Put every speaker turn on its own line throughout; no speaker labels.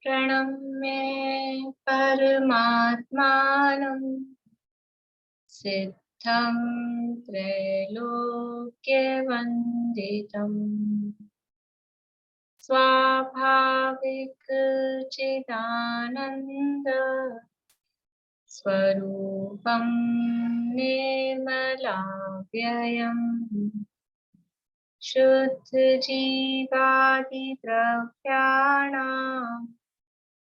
प्रणम्य परमात्मानं सिद्धं त्रैलोक्यवन्दितं स्वाभाविक चिदानन्द स्वरूपं निर्मलाव्ययम् शुद्ध जीवादिद्रव्याणां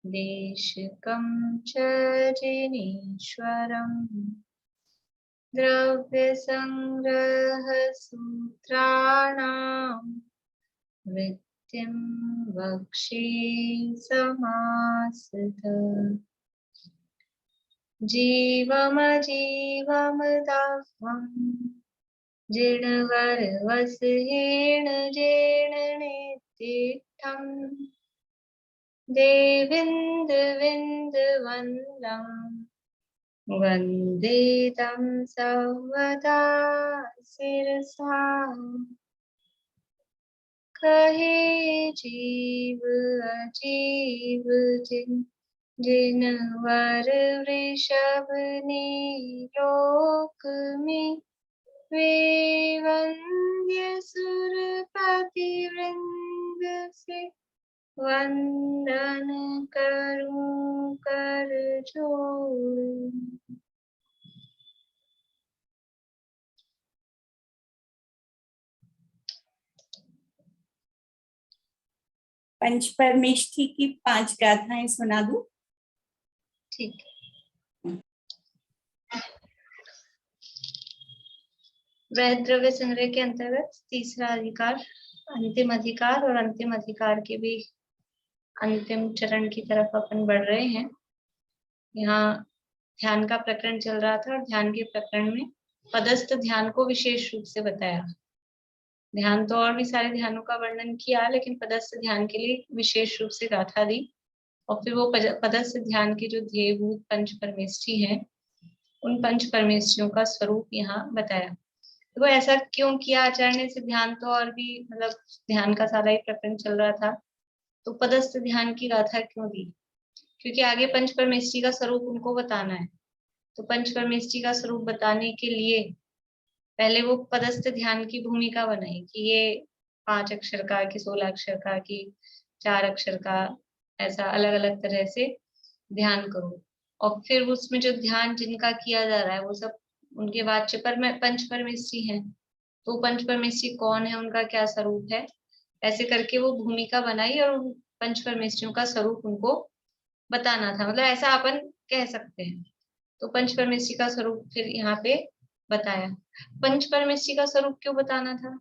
देशिकं च जिनीश्वरम् द्रव्यसंग्रह सूत्राणां वृत्तिं वक्षे समासतः जीवमजीवमदाह्वम् जिणवरवसहेण जेण नित्यम् देविन्दविन्दवन्दं वन्दे तं सर्वदा शिरसा कहे जीव अजीव जिनवर वृषभ लोक में वे वंद्य सुरपति वृंद से वंदन करूं कर जोड़।
पंच परमेष्ठी की 5 गाथाएं सुना दूं?
ठीक है। वह द्रव्य संग्रह के अंतर्गत तीसरा अधिकार, अंतिम अधिकार और अंतिम अधिकार के भी अंतिम चरण की तरफ अपन बढ़ रहे हैं। यहाँ ध्यान का प्रकरण चल रहा था और ध्यान के प्रकरण में पदस्थ ध्यान को विशेष रूप से बताया। ध्यान तो और भी सारे ध्यानों का वर्णन किया, लेकिन पदस्थ ध्यान के लिए विशेष रूप से गाथा दी और फिर वो पदस्थ ध्यान के जो ध्येयभूत पंच परमेष्ठी हैं, उन पंच परमेष्ठियों का स्वरूप यहाँ बताया। तो ऐसा क्यों किया आचार्य ने? ध्यान तो और भी मतलब ध्यान का सारा ही प्रकरण चल रहा था, तो पदस्थ ध्यान की गाथा क्यों दी? क्योंकि आगे पंच परमेष्ठी का स्वरूप उनको बताना है। तो पंच परमेष्ठी का स्वरूप बताने के लिए पहले वो पदस्थ ध्यान की भूमिका बनाई कि ये 5 अक्षर का, कि 16 अक्षर का, कि 4 अक्षर का, ऐसा अलग अलग तरह से ध्यान करो। और फिर उसमें जो ध्यान जिनका किया जा रहा है वो सब उनके वाच्य पंच परमेष्ठी हैं। तो पंच परमेष्ठी कौन है, उनका क्या स्वरूप है, ऐसे करके वो भूमिका बनाई और उन पंच परमेष्ठियों का स्वरूप उनको बताना था। मतलब ऐसा अपन कह सकते हैं। तो पंच परमेष्ठी का स्वरूप फिर यहाँ पे बताया। पंच परमेष्ठी का स्वरूप क्यों बताना था?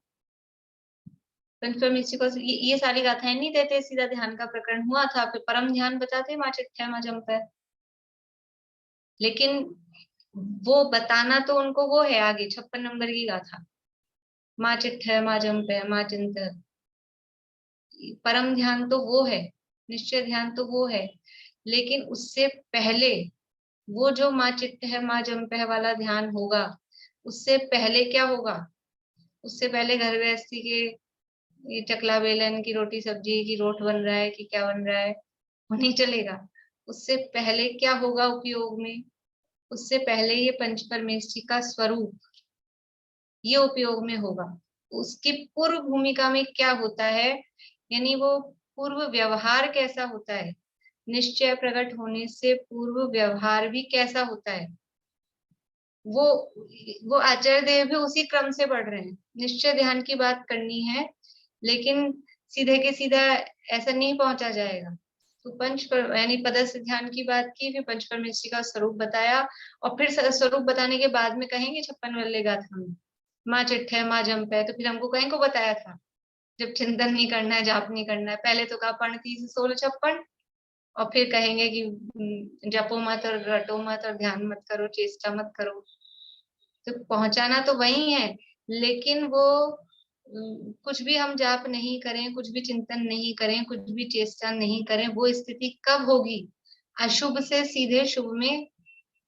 पंच परमेष्ठी को ये सारी गाथाएं नहीं देते, सीधा ध्यान का प्रकरण हुआ था, फिर परम ध्यान बताते माँ चिट्ठा माँ जंप है। लेकिन वो बताना तो उनको वो है आगे 56 नंबर की गाथा, माँ चिट्ठा माँ जंप है माँ चिंत। परम ध्यान तो वो है, निश्चय ध्यान तो वो है, लेकिन उससे पहले वो जो माँ चिट्ठ है माँ जंप है वाला ध्यान होगा, उससे पहले क्या होगा? उससे पहले घर गृहस्थी के ये चकला बेलन की रोटी सब्जी की रोट बन रहा है कि क्या बन रहा है, वो नहीं चलेगा। उससे पहले क्या होगा उपयोग में? उससे पहले ये पंच परमेष्ठी का स्वरूप ये उपयोग में होगा। उसकी पूर्व भूमिका में क्या होता है, यानी वो पूर्व व्यवहार कैसा होता है, निश्चय प्रकट होने से पूर्व व्यवहार भी कैसा होता है, वो आचार्य देव भी उसी क्रम से बढ़ रहे हैं। निश्चय ध्यान की बात करनी है, लेकिन सीधे के सीधा ऐसा नहीं पहुंचा जाएगा। तो यानी पदस्थ ध्यान की बात की, फिर पंच परमेष्ठी का स्वरूप बताया और फिर स्वरूप बताने के बाद में कहेंगे 56 वल्ले गाथा में माँ चिट्ठ है माँ जंप है। तो फिर हमको कहीं को बताया था जब चिंतन नहीं करना है, जाप नहीं करना है, पहले तो कहा पढ़ 30 16 56 और फिर कहेंगे कि जपो मत और रटो मत और ध्यान मत करो, चेष्टा मत करो। तो पहुंचाना तो वही है, लेकिन वो कुछ भी हम जाप नहीं करें, कुछ भी चिंतन नहीं करें, कुछ भी चेष्टा नहीं करें, वो स्थिति कब होगी? अशुभ से सीधे शुभ में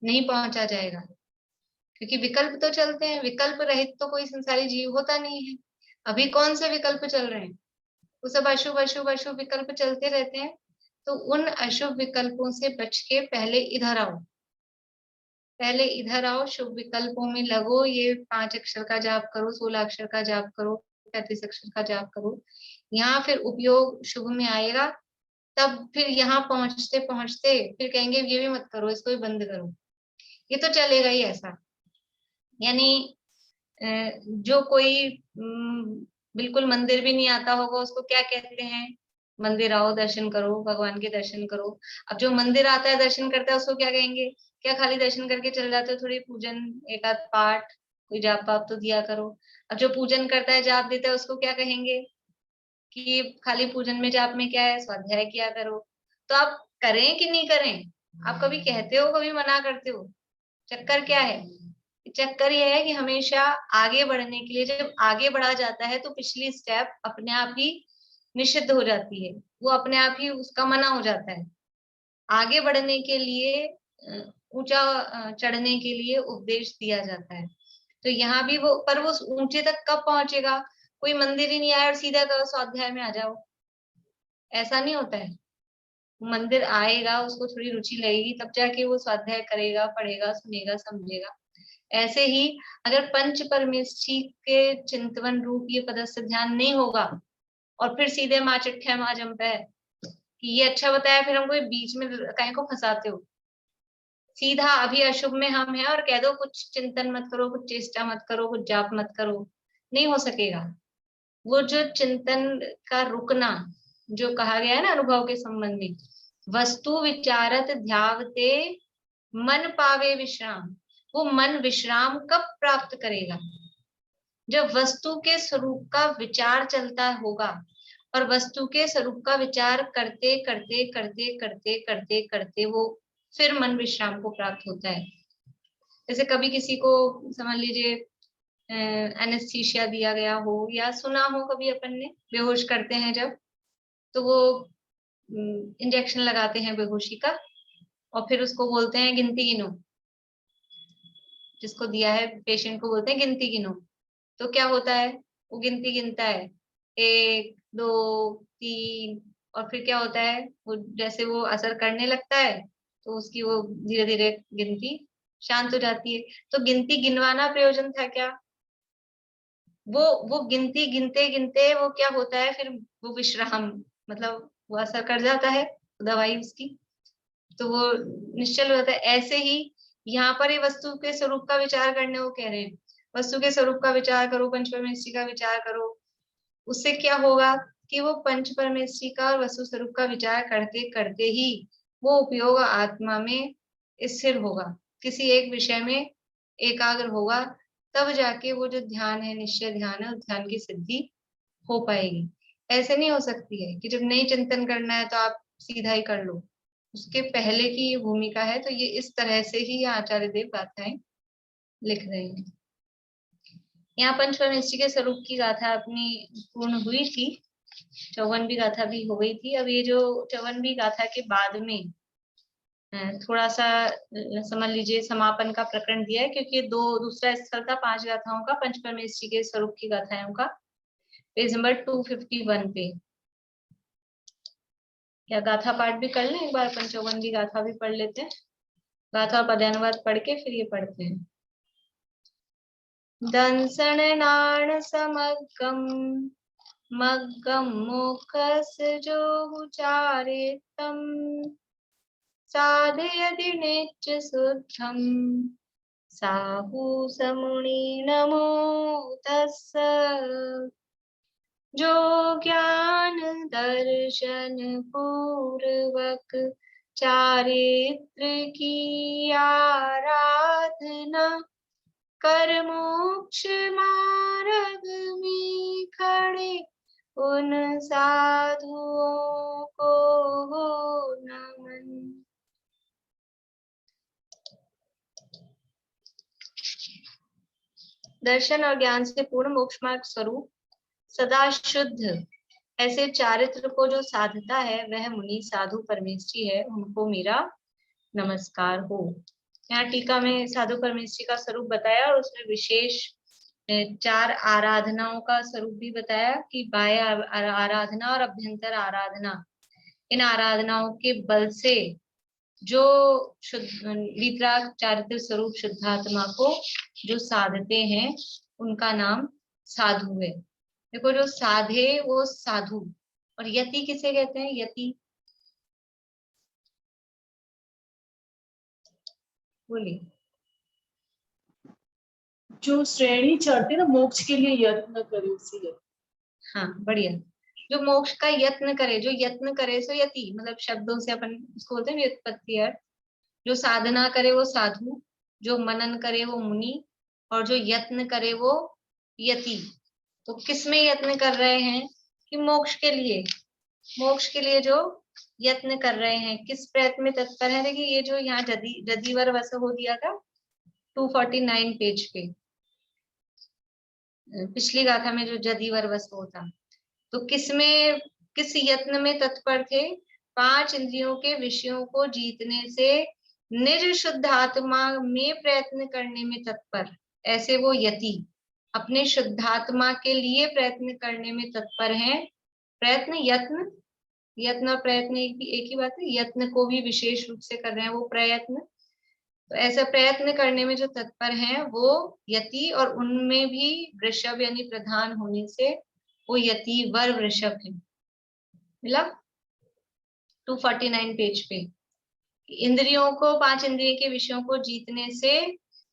नहीं पहुंचा जाएगा, क्योंकि विकल्प तो चलते हैं। विकल्प रहित तो कोई संसारी जीव होता नहीं है। अभी कौन से विकल्प चल रहे हैं? वो सब अशुभ अशुभ अशुभ विकल्प चलते रहते हैं। तो उन अशुभ विकल्पों से बच के पहले इधर आओ, पहले इधर आओ, शुभ विकल्पों में लगो, ये 5 अक्षर का जाप करो, 16 अक्षर का जाप करो, 35 अक्षर का जाप करो। यहाँ फिर उपयोग शुभ में आएगा, तब फिर यहाँ पहुंचते पहुंचते फिर कहेंगे ये भी मत करो, इसको भी बंद करो। ये तो चलेगा ही ऐसा। यानी जो कोई बिल्कुल मंदिर भी नहीं आता होगा, उसको क्या कहते हैं, मंदिर आओ दर्शन करो, भगवान के दर्शन करो। अब जो मंदिर आता है दर्शन करता है, उसको क्या कहेंगे, क्या खाली दर्शन करके चले जाते हो, थोड़ी पूजन एक आध पाठ कोई जाप पाप तो दिया करो। अब जो पूजन करता है जाप देता है, उसको क्या कहेंगे कि खाली पूजन में जाप में क्या है, स्वाध्याय किया करो। तो आप करें कि नहीं करें, आप कभी कहते हो कभी मना करते हो, चक्कर क्या है। चक्कर यह है कि हमेशा आगे बढ़ने के लिए जब आगे बढ़ा जाता है तो पिछली स्टेप अपने आप ही निषिद्ध हो जाती है, वो अपने आप ही उसका मना हो जाता है। आगे बढ़ने के लिए ऊंचा चढ़ने के लिए उपदेश दिया जाता है। तो यहाँ भी वो, पर वो ऊंचे तक कब पहुंचेगा, कोई मंदिर ही नहीं आया और सीधा कहो स्वाध्याय में आ जाओ, ऐसा नहीं होता है। मंदिर आएगा, उसको थोड़ी रुचि लगेगी, तब जाके वो स्वाध्याय करेगा, पढ़ेगा, सुनेगा, समझेगा। ऐसे ही अगर पंच परमेष्ठी के चिंतवन रूप ये पदस्थ ध्यान नहीं होगा और फिर सीधे माँ चिट्ठे माँ जम पे कि ये अच्छा बताया, फिर हमको बीच में कहीं को फंसाते हो, सीधा अभी अशुभ में हम हैं और कह दो कुछ चिंतन मत करो, कुछ चेष्टा मत करो, कुछ जाप मत करो, नहीं हो सकेगा। वो जो चिंतन का रुकना जो कहा गया है ना अनुभव के संबंध में, वस्तु विचारत ध्यावते मन पावे विश्राम, वो मन विश्राम कब प्राप्त करेगा, जब वस्तु के स्वरूप का विचार चलता होगा। और वस्तु के स्वरूप का विचार करते करते करते करते करते करते वो फिर मन विश्राम को प्राप्त होता है। जैसे कभी किसी को समझ लीजिए एनेस्थीसिया दिया गया हो, या सुना हो कभी अपन ने, बेहोश करते हैं जब, तो वो इंजेक्शन लगाते हैं बेहोशी का और फिर उसको बोलते हैं गिनती गिनो, जिसको दिया है पेशेंट को बोलते हैं गिनती गिनो। तो क्या होता है, वो गिनती गिनता है 1 2 3, और फिर क्या होता है, वो जैसे वो असर करने लगता है तो उसकी वो धीरे धीरे गिनती शांत हो जाती है। तो गिनती गिनवाना प्रयोजन था क्या, वो गिनती गिनते गिनते वो क्या होता है, फिर वो विश्राम, मतलब वो असर कर जाता है दवाई उसकी, तो वो निश्चल हो जाता है। ऐसे ही यहाँ पर ये वस्तु के स्वरूप का विचार करने को कह रहे हैं, वस्तु के स्वरूप का विचार करो, पंच परमेष्ठी का विचार करो। उससे क्या होगा कि वो पंच परमेष्ठी का और वस्तु स्वरूप का विचार करते करते ही वो उपयोग आत्मा में स्थिर होगा, किसी एक विषय में एकाग्र होगा, तब जाके वो जो ध्यान है, निश्चय ध्यान है, उस ध्यान की सिद्धि हो पाएगी। ऐसे नहीं हो सकती है कि जब नहीं चिंतन करना है तो आप सीधा ही कर लो, उसके पहले की ये भूमिका है। तो ये इस तरह से ही आचार्य देव गाथाएं लिख रहे हैं। यहाँ पंचपरमेष्ठी के स्वरूप की गाथा अपनी पूर्ण हुई थी, 54वीं गाथा भी हो गई थी। अब ये जो 54वीं गाथा के बाद में थोड़ा सा समझ लीजिए समापन का प्रकरण दिया है, क्योंकि दूसरा स्थल था 5 गाथाओं का, पंचपरमेष्ठी के स्वरूप की गाथाओं का, पेज नंबर 251 पे। क्या गाथा पाठ भी कर लें एक बार, 55वीं गाथा भी पढ़ लेते हैं, गाथा और पद्यानुवाद पढ़ के फिर ये पढ़ते हैं। दंसण नाण समगम मग्गम मुखस जो उचारे तम साधयति नित्य शुद्धम साहु समुनि नमो तस्स। जो ज्ञान दर्शन पूर्वक चारित्र की आराधना कर मोक्ष मार्ग में खड़े उन साधुओं को हो नमन। दर्शन और ज्ञान से पूर्ण मोक्ष मार्ग स्वरूप सदा शुद्ध ऐसे चारित्र को जो साधता है वह मुनि साधु परमेष्ठी है, उनको मेरा नमस्कार हो। यहाँ टीका में साधु परमेष्ठी का स्वरूप बताया और उसमें विशेष चार आराधनाओं का स्वरूप भी बताया कि बाह्य आराधना और अभ्यंतर आराधना। इन आराधनाओं के बल से जो शुद्ध वीतराग चारित्र स्वरूप शुद्धात्मा को जो साधते हैं उनका नाम साधु है। देखो, जो साधे वो साधु, और यति किसे कहते हैं? यति बोलिए।
जो श्रेणी चढ़ते ना मोक्ष के लिए यत्न करे उसी यत्न।
हाँ, बढ़िया। जो मोक्ष का यत्न करे, जो यत्न करे सो यति, मतलब शब्दों से अपन इसको बोलते हैं व्युत्पत्ति अर्थ। जो साधना करे वो साधु, जो मनन करे वो मुनि, और जो यत्न करे वो यति। तो किसमें यत्न कर रहे हैं? कि मोक्ष के लिए। मोक्ष के लिए जो यत्न कर रहे हैं, किस प्रयत्न में तत्पर है? देखिए, ये जो यहाँ जदीवर वस हो दिया था 249 पेज पे, पिछली गाथा में जो जदीवर वस होता, तो किसमें, किस यत्न में तत्पर थे? 5 इंद्रियों के विषयों को जीतने से निज शुद्ध आत्मा में प्रयत्न करने में तत्पर। ऐसे वो यति अपने शुद्धात्मा के लिए प्रयत्न करने में तत्पर हैं। प्रयत्न, यत्न, यत्न और प्रयत्न एक ही बात है। यत्न को भी विशेष रूप से कर रहे हैं, वो प्रयत्न। तो ऐसा प्रयत्न करने में जो तत्पर हैं वो यति, और उनमें भी वृषभ यानी प्रधान होने से वो यति वर वृषभ है। मिला 249 पेज पे। इंद्रियों को, 5 इंद्रिय के विषयों को जीतने से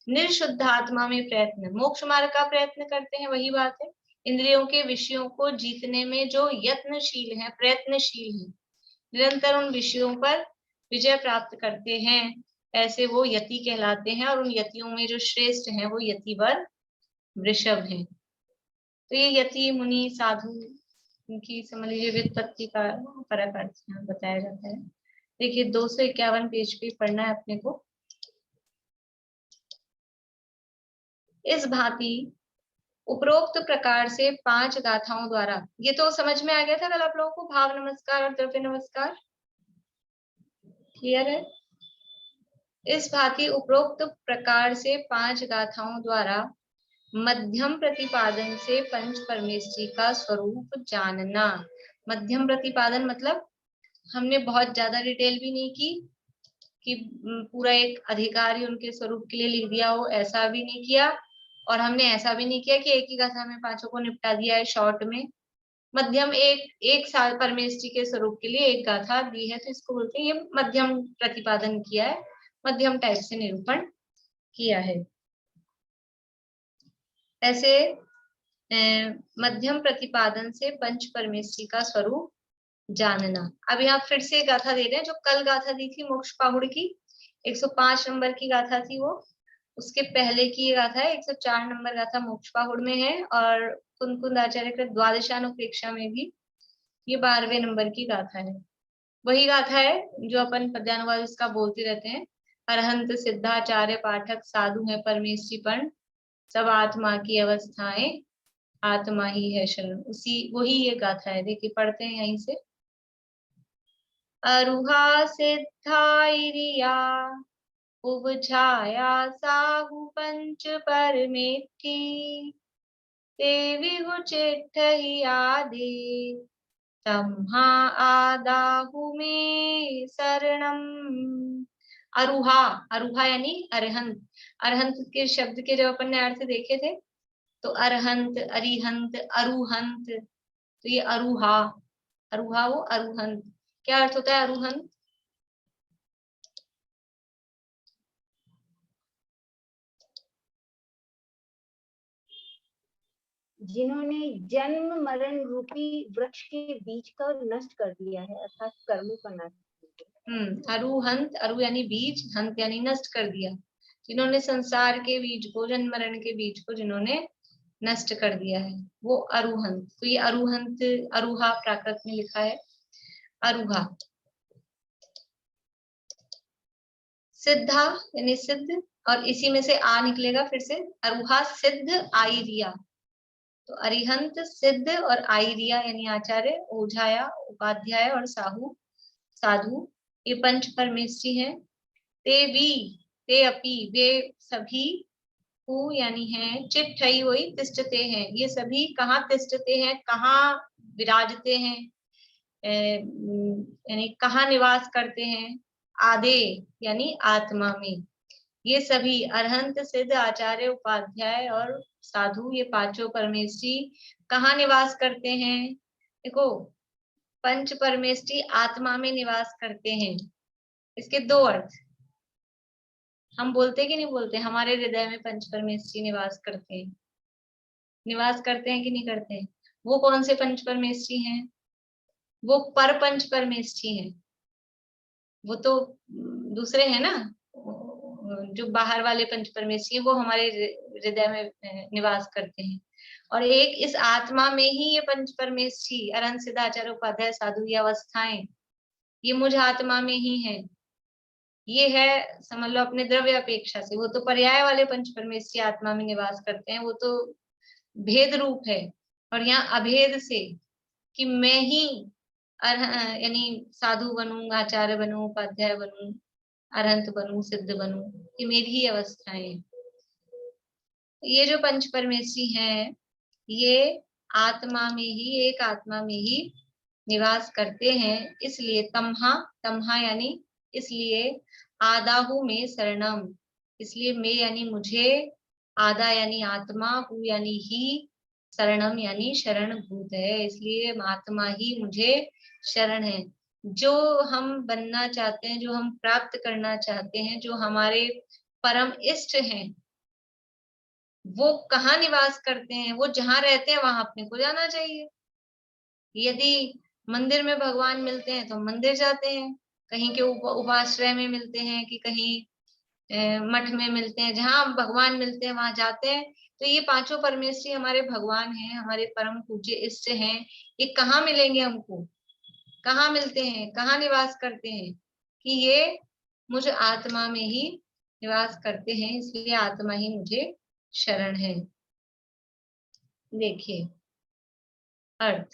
निर्शुद्ध आत्मा में प्रयत्न, मोक्ष मार्ग का प्रयत्न करते हैं, वही बात है। इंद्रियों के विषयों को जीतने में जो यत्नशील है, प्रयत्नशील है, निरंतर उन विषयों पर विजय प्राप्त करते हैं, ऐसे वो यति कहलाते हैं। और उन यतियों में जो श्रेष्ठ हैं वो यतिवर वृषभ हैं। तो ये यति, मुनि, साधु, इनकी समझ लीजिए व्युत्पत्ति का परक अर्थ यहाँ बताया जाता है। देखिए 251 पेज पे पढ़ना है अपने को। इस भांति उपरोक्त प्रकार से 5 गाथाओं द्वारा, ये तो समझ में आ गया था कल आप लोगों को, भाव नमस्कार और द्रव्य नमस्कार क्लियर है? इस भांति उपरोक्त प्रकार से 5 गाथाओं द्वारा मध्यम प्रतिपादन से पंच परमेष्ठी का स्वरूप जानना। मध्यम प्रतिपादन मतलब हमने बहुत ज्यादा डिटेल भी नहीं की कि पूरा एक अधिकारी उनके स्वरूप के लिए लिख दिया हो, ऐसा भी नहीं किया। और हमने ऐसा भी नहीं किया कि एक ही गाथा में 5 को निपटा दिया है शॉर्ट में। मध्यम, एक साल परमेष्ठी के स्वरूप के लिए एक गाथा दी है, तो इसको बोलते हैं ये मध्यम प्रतिपादन किया है, मध्यम टाइप से निरूपण किया है। ऐसे मध्यम प्रतिपादन से पंच परमेष्ठी का स्वरूप जानना। अब यहाँ फिर से गाथा दे रहे हैं, जो कल गाथा दी थी मोक्ष पाहुड़ की, 105 नंबर की गाथा थी वो, उसके पहले की ये गाथा है 104 नंबर गाथा मोक्ष पाहुड़ में है, और कुंद आचार्य के द्वादशानुप्रेक्षा में भी ये 12वें नंबर की गाथा है। वही गाथा है जो अपन पद्यानुवाद इसका बोलते रहते हैं, अरहंत सिद्धाचार्य पाठक साधु है परमेष्ठीपण, सब आत्मा की अवस्थाएं आत्मा ही है शरण। उसी वही ये गाथा है। देखिए पढ़ते हैं यहीं से। अरुहा सिद्धाइरिया उपछाया साहु पंच परमेष्ठी, देवी चिट्ठही आदि तम्हा आदाहु में शरणम। अरुहा, अरुहा यानी अरहंत। अरहंत के शब्द के जब अपन ने अर्थ देखे थे, तो अरहंत, अरिहंत, अरुहंत, तो ये अरुहा, अरुहा वो अरुहंत। क्या अर्थ होता है अरुहंत?
जिन्होंने जन्म मरण रूपी वृक्ष के बीज को नष्ट कर दिया है, अर्थात कर्मों का नाश।
अरुहंत, अरु यानी बीज, हंत यानी नष्ट कर दिया। जिन्होंने संसार के बीज को, जन्म मरण के बीज को जिन्होंने नष्ट कर दिया है, वो अरुहंत। तो ये अरुहंत, अरुहा प्राकृत में लिखा है अरुहा। सिद्धा यानी सिद्ध, और इसी में से आ निकलेगा फिर से, अरुहा सिद्ध आईरिया। तो अरिहंत, सिद्ध और आईरिया यानी आचार्य, ओझाया, उपाध्याय और साहू, साधु, ये पंच परमेष्ठी हैं। ते भी, ते अपि, वे सभी हु यानी है, चित ठई वही तिष्ठते हैं, ये सभी कहाँ तिष्ठते हैं, कहाँ विराजते हैं, यानी कहाँ निवास करते हैं, आदे यानी आत्मा में। ये सभी अरहंत, सिद्ध, आचार्य, उपाध्याय और साधु, ये पांचों परमेष्ठी कहाँ निवास करते हैं? देखो, पंच परमेष्ठी आत्मा में निवास करते हैं। इसके दो अर्थ, हम बोलते कि नहीं बोलते, हमारे हृदय में पंच परमेष्ठी निवास करते हैं। निवास करते हैं कि नहीं करते हैं? वो कौन से पंच परमेष्ठी हैं? वो पर पंच परमेष्ठी हैं। वो तो दूसरे हैं ना, जो बाहर वाले पंच परमेष्ठी हैं, वो हमारे हृदय में निवास करते हैं। और एक इस आत्मा में ही ये पंच परमेष्ठी अरहंत, सिद्ध, आचार्य, उपाध्याय, साधु, ये अवस्थाएं, ये मुझ आत्मा में ही है। ये है, समझ लो अपने द्रव्य अपेक्षा से। वो तो पर्याय वाले पंच परमेष्ठी आत्मा में निवास करते हैं, वो तो भेद रूप है। और यहाँ अभेद से कि मैं ही यानी साधु बनूं, आचार्य बनूं, उपाध्याय बनूं, अरहंत बनूं, सिद्ध बनूं, ये मेरी ही अवस्थाएं। ये जो पंच परमेष्ठी हैं, ये आत्मा में ही, एक आत्मा में ही निवास करते हैं। इसलिए तमहा, तमहा यानी इसलिए, आदाहु में शरणम, इसलिए मैं यानी मुझे, आदा यानी आत्मा, हु यानी ही, शरणम यानी शरण भूत है, इसलिए आत्मा ही मुझे शरण है। जो हम बनना चाहते हैं, जो हम प्राप्त करना चाहते हैं, जो हमारे परम इष्ट हैं, वो कहाँ निवास करते हैं? वो जहाँ रहते हैं वहां अपने को जाना चाहिए। यदि मंदिर में भगवान मिलते हैं तो मंदिर जाते हैं, कहीं के उपाश्रय में मिलते हैं कि कहीं मठ में मिलते हैं, जहाँ भगवान मिलते हैं वहां जाते हैं। तो ये पांचों परमेष्ठी हमारे भगवान हैं, हमारे परम पूज्य इष्ट हैं। ये कहाँ मिलेंगे हमको? कहाँ मिलते हैं, कहाँ निवास करते हैं? कि ये मुझ आत्मा में ही निवास करते हैं, इसलिए आत्मा ही मुझे शरण है। देखिए अर्थ,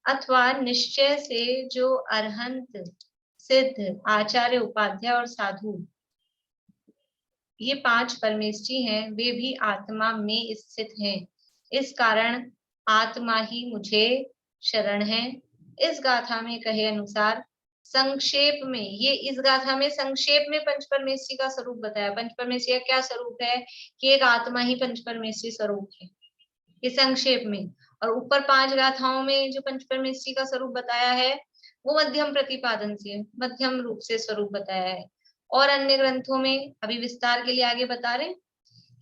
अथवा निश्चय से जो अरहंत, सिद्ध, आचार्य, उपाध्याय और साधु, ये पांच परमेष्ठी हैं, वे भी आत्मा में स्थित हैं। इस कारण आत्मा ही मुझे शरण है। इस गाथा में कहे अनुसार संक्षेप में, ये इस गाथा में संक्षेप में पंच परमेष्ठी का स्वरूप बताया। पंच परमेष्ठी का क्या स्वरूप है? कि एक आत्मा ही पंच परमेष्ठी स्वरूप है, ये संक्षेप में। और ऊपर पांच गाथाओं में जो पंच परमेष्ठी का स्वरूप बताया है, वो मध्यम प्रतिपादन से, मध्यम रूप से स्वरूप बताया है। और अन्य ग्रंथों में अभी विस्तार के लिए आगे बता रहे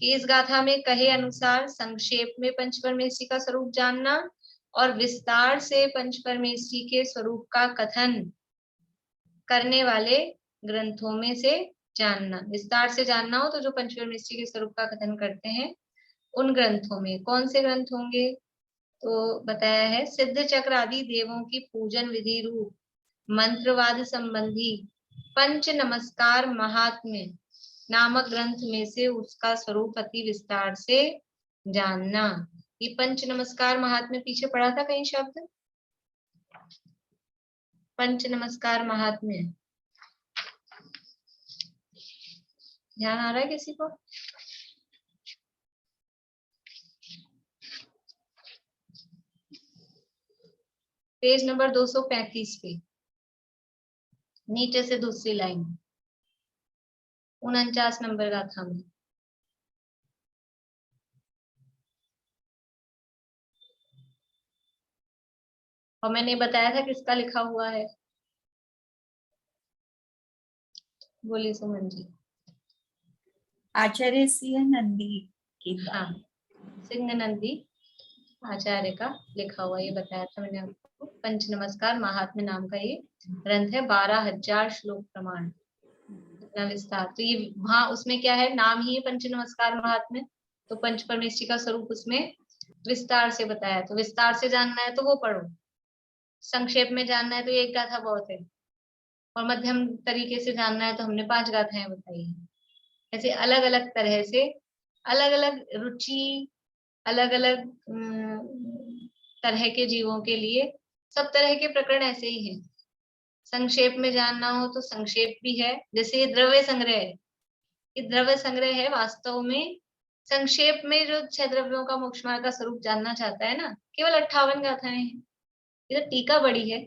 कि इस गाथा में कहे अनुसार संक्षेप में पंच परमेष्ठी का स्वरूप जानना और विस्तार से पंच परमेष्ठी के स्वरूप का कथन करने वाले ग्रंथों में से जानना। विस्तार से जानना हो तो जो पंच परमेष्ठी के स्वरूप का कथन करते हैं उन ग्रंथों में, कौन से ग्रंथ होंगे? तो बताया है सिद्ध चक्र आदि देवों की पूजन विधि रूप मंत्रवाद संबंधी पंच नमस्कार महात्म्य नामक ग्रंथ में से उसका स्वरूप अति विस्तार से जानना। ये पंच नमस्कार महात्म्य पीछे पढ़ा था कहीं शब्द, पंच नमस्कार महात्म्य, ध्यान आ रहा है किसी को? पेज नंबर 235 पे नीचे से दूसरी लाइन, 49 नंबर गाथा में। और मैंने बताया था किसका लिखा हुआ है, बोलिए सुमन जी।
आचार्य सिंह नंदी की।
हाँ, सिंह नंदी आचार्य का लिखा हुआ, ये बताया था मैंने आपको। पंच नमस्कार महात्म्य नाम का ये ग्रंथ है, 12,000 श्लोक प्रमाण, इतना विस्तार। तो ये वहां उसमें क्या है, नाम ही है पंच नमस्कार महात्म्य, तो पंच परमेष्ठी का स्वरूप उसमें विस्तार से बताया। तो विस्तार से जानना है तो वो पढ़ो, संक्षेप में जानना है तो एक गाथा बहुत है, और मध्यम तरीके से जानना है तो हमने 5 गाथाएं बताई है। ऐसे अलग अलग तरह से, अलग अलग रुचि, अलग अलग तरह के जीवों के लिए सब तरह के प्रकरण ऐसे ही हैं। संक्षेप में जानना हो तो संक्षेप भी है, जैसे ये द्रव्य संग्रह है, कि द्रव्य संग्रह है वास्तव में संक्षेप में जो 6 द्रव्यों का मोक्ष मार्ग का स्वरूप जानना चाहता है ना, केवल 58 गाथाएं हैं। ये तो टीका बड़ी है।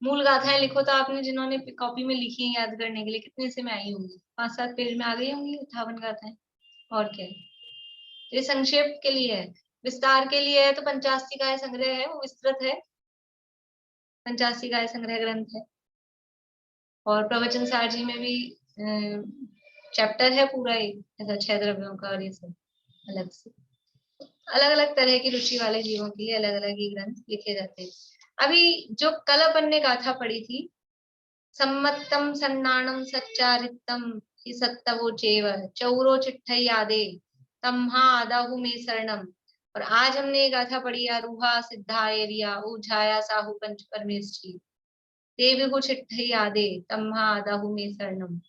मूल गाथाएं लिखो तो आपने जिन्होंने कॉपी में लिखी है याद करने के लिए कितने से में आई होंगी, 5-7 पेज में आ गई होंगी 58 गाथाएं। और क्या है, ये संक्षेप के लिए है। विस्तार के लिए है तो 85 का संग्रह है, वो विस्तृत है, 85 का संग्रह ग्रंथ है। और प्रवचन सार जी में भी चैप्टर है पूरा ही ऐसा 6 द्रव्यों का। और ये सब अलग से अलग अलग तरह की रुचि वाले जीवों के लिए अलग अलग ही ग्रंथ लिखे जाते हैं। अभी जो कल अपन ने गाथा पढ़ी थी, सम्मतम सन्नाणम सच्चारितम हि सत्तवो चेव चौरो चिट्ठई आदे तम्हा आदाहु में शरणम। और आज हमने ये गाथा पढ़ी आरूहा सिद्धा एरिया ऊझाया साहु पंच परमेष्ठी ते विहु चिट्ठई आदे तम्हा आदाहु में शरणम।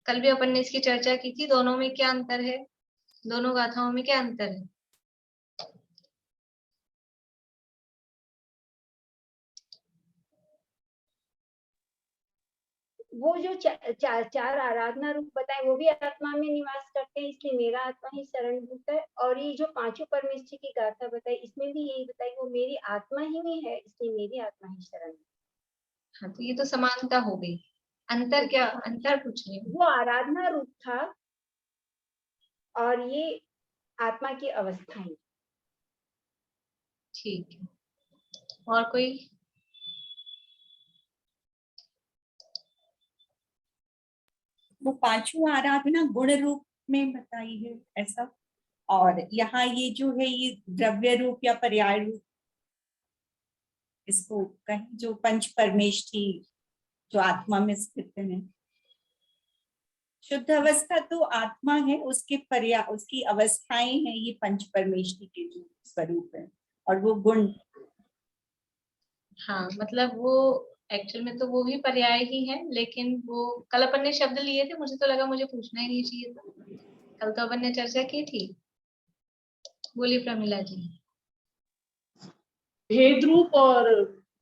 कल भी अपन ने इसकी चर्चा की थी। दोनों में क्या अंतर है, दोनों गाथाओं में क्या अंतर है?
वो जो चार आराधना रूप बताए वो भी आत्मा में निवास करते हैं, इसलिए मेरा आत्मा ही शरणभूत है। और ये जो 5 परमेष्ठी की गाथा बताई इसमें भी यही बताई वो मेरी आत्मा ही में है, इसलिए मेरी आत्मा ही शरण।
हाँ, तो ये तो समानता हो गई। अंतर क्या, अंतर पूछ रही हूँ।
वो आराधना रूप था और ये आत्मा की अवस्थाएं।
ठीक है, और कोई?
वो 5 आराधना गुण रूप में बताई है ऐसा, और यहाँ ये जो है ये द्रव्य रूप या पर्याय रूप, इसको कहीं जो पंच परमेष्ठी जो आत्मा में स्थित है। शुद्ध अवस्था तो आत्मा है, उसके पर्याय उसकी अवस्थाएं हैं ये पंच परमेष्ठी के जो स्वरूप है, और वो गुण।
हाँ, मतलब वो एक्चुअल में तो वो भी पर्याय ही है, लेकिन वो कल अपन ने शब्द लिए थे, मुझे तो लगा मुझे पूछना ही नहीं चाहिए था। कल तो अपन ने चर्चा की थी। बोलिए प्रमिला जी।
भेद रूप और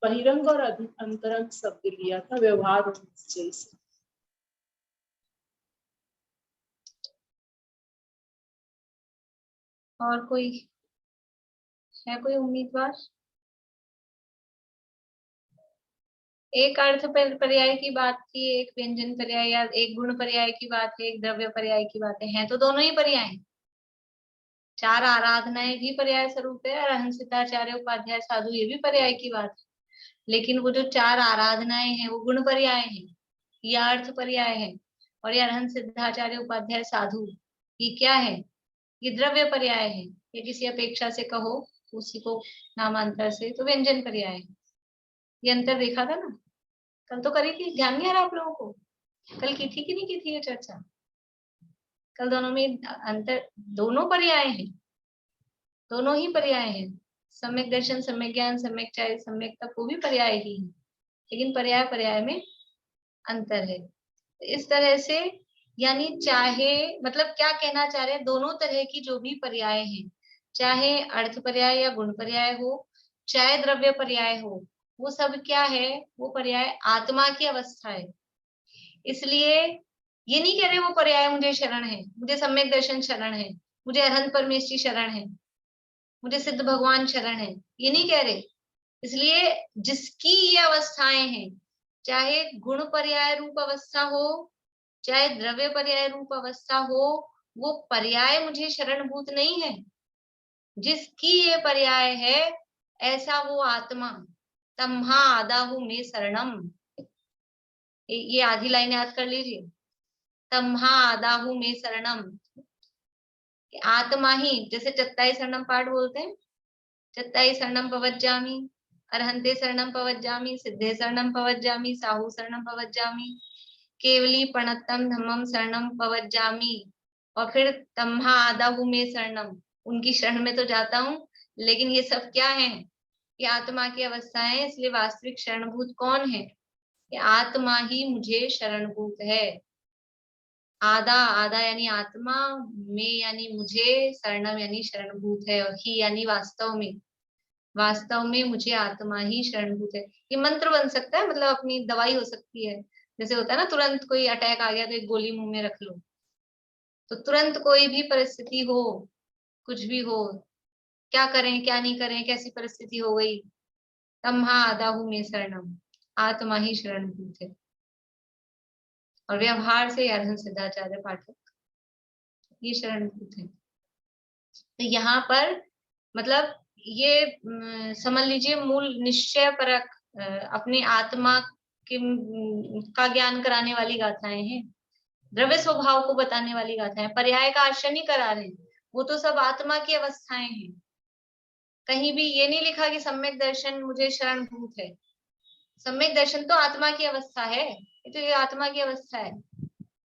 बहिरंग और अंतरंग शब्द लिया था व्यवहार और निश्चय से।
और कोई है, कोई उम्मीदवार? एक अर्थ पर्याय की बात थी, एक व्यंजन पर्याय या एक गुण पर्याय की बात है, एक द्रव्य पर्याय की बात है तो दोनों ही पर्याय हैं। 4 आराधनाएं भी पर्याय स्वरूप है, और सिद्धाचार्य उपाध्याय साधु ये भी पर्याय की बात है। लेकिन वो जो 4 आराधनाएं हैं वो गुण पर्याय है या अर्थ पर्याय है, और ये अरहंत सिद्धाचार्य उपाध्याय साधु ये क्या है, ये द्रव्य पर्याय है। ये किसी अपेक्षा से कहो उसी को नामांतर से तो व्यंजन पर्याय है। ये अंतर देखा था ना, कल तो करी थी, ध्यान नहीं आ रहा आप लोगों को? कल की थी कि नहीं की थी ये चर्चा? कल दोनों में अंतर, दोनों पर्याय हैं, दोनों ही पर्याय हैं। सम्यक दर्शन, सम्यक ज्ञान, सम्यक चाय, सम्यक तप वो भी पर्याय ही है, लेकिन पर्याय पर्याय में अंतर है। इस तरह से यानी चाहे मतलब क्या कहना चाह रहे हैं, दोनों तरह की जो भी पर्याय हैं, चाहे अर्थ पर्याय या गुण पर्याय हो, चाहे द्रव्य पर्याय हो, वो सब क्या है, वो पर्याय आत्मा की अवस्था है। इसलिए ये नहीं कह रहे वो पर्याय मुझे शरण है, मुझे सम्यक दर्शन शरण है, मुझे अरहंत परमेष्ठी शरण है, मुझे सिद्ध भगवान शरण है, ये नहीं कह रहे। इसलिए जिसकी ये अवस्थाएं हैं, चाहे गुण पर्याय रूप अवस्था हो चाहे द्रव्य पर्याय रूप अवस्था हो, वो पर्याय मुझे शरणभूत नहीं है। जिसकी ये पर्याय है ऐसा वो आत्मा, तम्हा आदाहु में शरणम। ये आधी लाइन याद कर लीजिए, तम्हा आदाहु में शरणम। आत्मा ही, जैसे चत्ताई शरणम पाठ बोलते हैं, चत्ताई शरणम पवज्जामि, अरहंते शरणम पवज्जामि, सिद्धे शरणम पवज्जामि, साहु शरणम पवज्जामि, केवली प्रणतम धम्मम शरणम पवज्जामि, और फिर तम्हा आदाहु में शरणम। उनकी शरण में तो जाता हूँ, लेकिन ये सब क्या है, ये आत्मा की अवस्था है। इसलिए वास्तविक शरणभूत कौन है, ये आत्मा ही मुझे शरणभूत है। आदा, आदा यानी आत्मा, में यानी मुझे, शरणम यानी शरणभूत है, और ही यानी वास्तव में, वास्तव में मुझे आत्मा ही शरणभूत है। ये मंत्र बन सकता है, मतलब अपनी दवाई हो सकती है। जैसे होता है ना, तुरंत कोई अटैक आ गया तो एक गोली मुंह में रख लो, तो तुरंत कोई भी परिस्थिति हो, कुछ भी हो, क्या करें क्या नहीं करें, कैसी परिस्थिति हो गई, तम्हा आदाहु में शरणम, आत्मा ही शरण भूत है। और व्यवहार से अरहंत सिद्धाचार्य पाठक ये शरण भूत है। तो यहाँ पर मतलब ये समझ लीजिए मूल निश्चय परक अपनी आत्मा के का ज्ञान कराने वाली गाथाएं हैं, द्रव्य स्वभाव को बताने वाली गाथाएं, पर्याय का आश्रय नहीं करा रहे, वो तो सब आत्मा की अवस्थाएं हैं। कहीं भी ये नहीं लिखा कि सम्यक दर्शन मुझे शरण भूत है। सम्यक दर्शन तो आत्मा की अवस्था है, ये आत्मा की अवस्था है।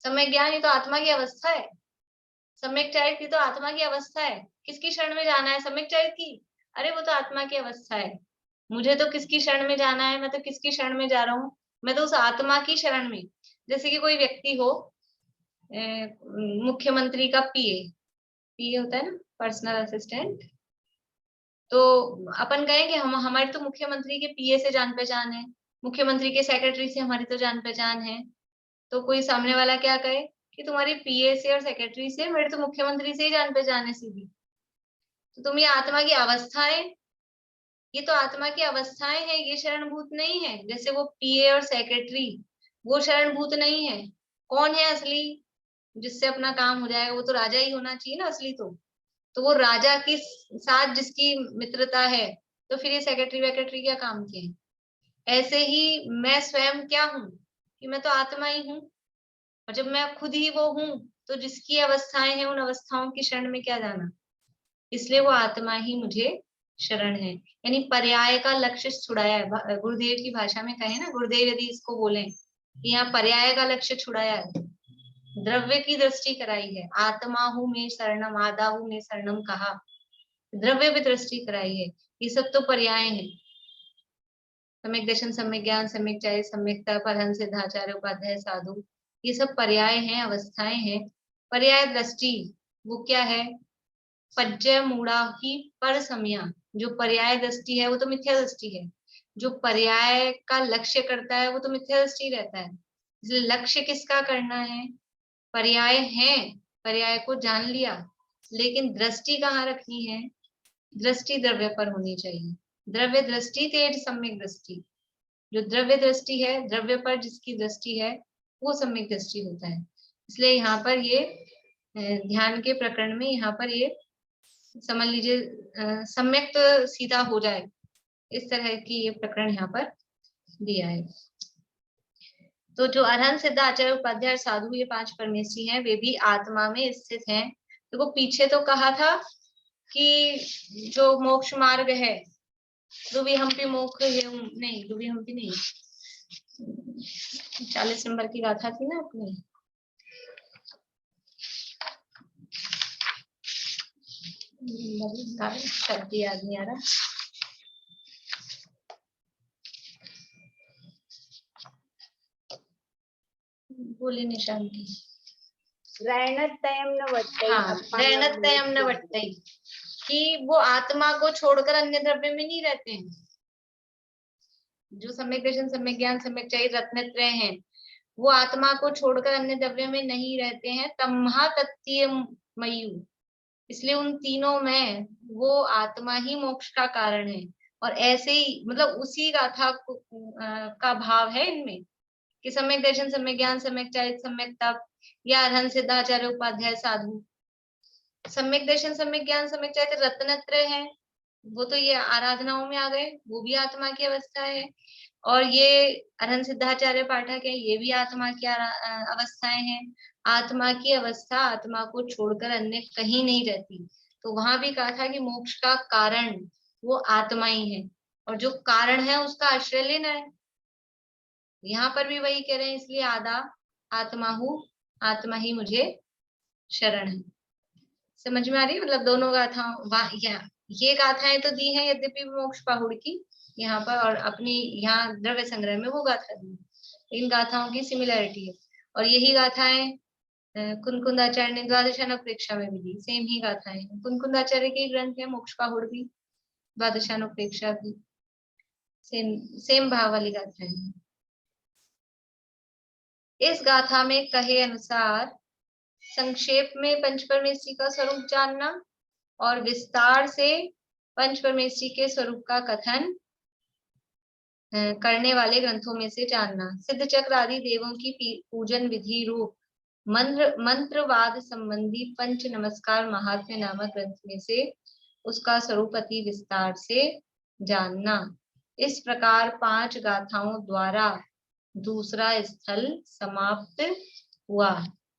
सम्यक ज्ञान ये तो आत्मा की अवस्था है। सम्यक चरित की तो आत्मा की अवस्था है। किसकी शरण में जाना है? सम्यक चरित की। अरे वो तो आत्मा की अवस्था है। मुझे तो किसकी शरण में जाना है? मैं तो किसकी शरण में जा रहा हूँ? मैं तो उस आत्मा की शरण में। जैसे कि कोई व्यक्ति हो, मुख्यमंत्री का पीए होता है ना, पर्सनल असिस्टेंट। तो अपन कहें कि हम हमारी तो मुख्यमंत्री के पीए से जान पहचान है, मुख्यमंत्री के सेक्रेटरी से हमारी तो जान पहचान है। तो कोई सामने वाला क्या कहे कि तुम्हारी पीए से और सेक्रेटरी से, मेरे तो मुख्यमंत्री से ही जान पहचान है सीधी। तो तुम ये आत्मा की अवस्थाएं, ये तो आत्मा की अवस्थाएं हैं, ये शरणभूत नहीं है। जैसे वो पीए और सेक्रेटरी वो शरणभूत नहीं है। कौन है असली जिससे अपना काम हो जाएगा? वो तो राजा ही होना चाहिए ना असली। तो वो राजा के साथ जिसकी मित्रता है, तो फिर ये सेक्रेटरी वेक्रेटरी क्या काम के हैं? ऐसे ही मैं स्वयं क्या हूँ कि मैं तो आत्मा ही हूँ, और जब मैं खुद ही वो हूँ तो जिसकी अवस्थाएं हैं उन अवस्थाओं की शरण में क्या जाना। इसलिए वो आत्मा ही मुझे शरण है। यानी पर्याय का लक्ष्य छुड़ाया है। गुरुदेव की भाषा में कहे ना, गुरुदेव यदि इसको बोले कि यहाँ पर्याय का लक्ष्य छुड़ाया है, द्रव्य की दृष्टि कराई है। आत्मा हूँ में शरणम, आदा हूँ में शरणम कहा, द्रव्य भी दृष्टि कराई है। ये सब तो पर्याय हैं। सम्यक दर्शन, सम्यक ज्ञान, सम्यक चरित, सम्यक तप, अरहंत सिद्धाचार्य उपाध्याय साधु, ये सब पर्याय हैं, अवस्थाएं हैं। पर्याय दृष्टि वो क्या है? पज्जय मूढ़ा ही पर समया। जो पर्याय दृष्टि है वो तो मिथ्या दृष्टि है। जो पर्याय का लक्ष्य करता है वो तो मिथ्या दृष्टि रहता है। इसलिए लक्ष्य किसका करना है? पर्याय है, पर्याय को जान लिया, लेकिन दृष्टि कहाँ रखनी है? दृष्टि द्रव्य पर होनी चाहिए। द्रव्य दृष्टि तेज सम्यक दृष्टि। जो द्रव्य दृष्टि है, द्रव्य पर जिसकी दृष्टि है, वो सम्यक दृष्टि होता है। इसलिए यहाँ पर ये ध्यान के प्रकरण में यहाँ पर ये समझ लीजिए सम्यक तो सीधा हो जाए, इस तरह की ये प्रकरण यहाँ पर दिया है। तो जो अरहंत सिद्धाचार्य उपाध्याय साधु ये 5 परमेश्वरी हैं, वे भी आत्मा में स्थित हैं। तो वो पीछे तो कहा था कि जो मोक्ष मार्ग है, दुवी हम्पी मोक्ष नहीं, दुवी हम्पी नहीं, 40 नंबर की गाथा थी ना अपनी, शब्द याद नहीं आ रहा। बोली निशान की,
रैणतयम न वट्टै,
हाँ, रैणतयम न वट्टै, कि वो आत्मा को छोड़कर अन्य द्रव्य में नहीं रहते हैं। जो सम्यक दर्शन, सम्यक ज्ञान, सम्यक चरित, रत्नत्रय हैं, वो आत्मा को छोड़कर अन्य द्रव्य में नहीं रहते हैं। तम्हा तत्तीय मयू, इसलिए उन तीनों में वो आत्मा ही मोक्ष का कारण है। और ऐसे ही मतलब उसी गाथा का भाव है इनमें कि सम्यक दर्शन, सम्यक ज्ञान, सम्यक चरित, सम्यक तप, या अरहंत सिद्धाचार्य उपाध्याय साधु। सम्यक दर्शन, सम्यक ज्ञान, सम्यक चरित रत्नत्रय है, वो तो ये आराधनाओं में आ गए, वो भी आत्मा की अवस्था है। और ये अरहंत सिद्धाचार्य पाठक है, ये भी आत्मा की अवस्थाएं हैं। आत्मा की अवस्था आत्मा को छोड़कर अन्य कहीं नहीं रहती। तो वहां भी कहा था कि मोक्ष का कारण वो आत्मा ही है, और जो कारण है उसका आश्रय लेना है। यहाँ पर भी वही कह रहे हैं, इसलिए आदा आत्मा हूँ, आत्मा ही मुझे शरण है। समझ में आ रही है? मतलब दोनों गाथाओं, ये गाथाएं तो दी हैं यद्यपि मोक्ष पहुड़ की यहाँ पर, और अपनी यहाँ द्रव्य संग्रह में वो गाथा दी, इन गाथाओं की सिमिलैरिटी है। और यही गाथाएं कुनकुंदाचार्य ने द्वादशानुप्रेक्षा में भी दी, सेम ही गाथाएं। कुनकुंदाचार्य के ग्रंथ है मोक्ष पहुड़ भी, द्वादशानुप्रेक्षा भी, सेम भाव वाली गाथाएं हैं। इस गाथा में कहे अनुसार संक्षेप में पंचपरमेष्ठी का स्वरूप जानना और विस्तार से पंचपरमेष्ठी के स्वरूप का कथन करने वाले ग्रंथों में से जानना। सिद्ध चक्र आदि देवों की पूजन विधि रूप मंत्रवाद संबंधी पंच नमस्कार महात्म्य नामक ग्रंथ में से उसका स्वरूप अति विस्तार से जानना। इस प्रकार 5 गाथाओं द्वारा दूसरा स्थल समाप्त हुआ।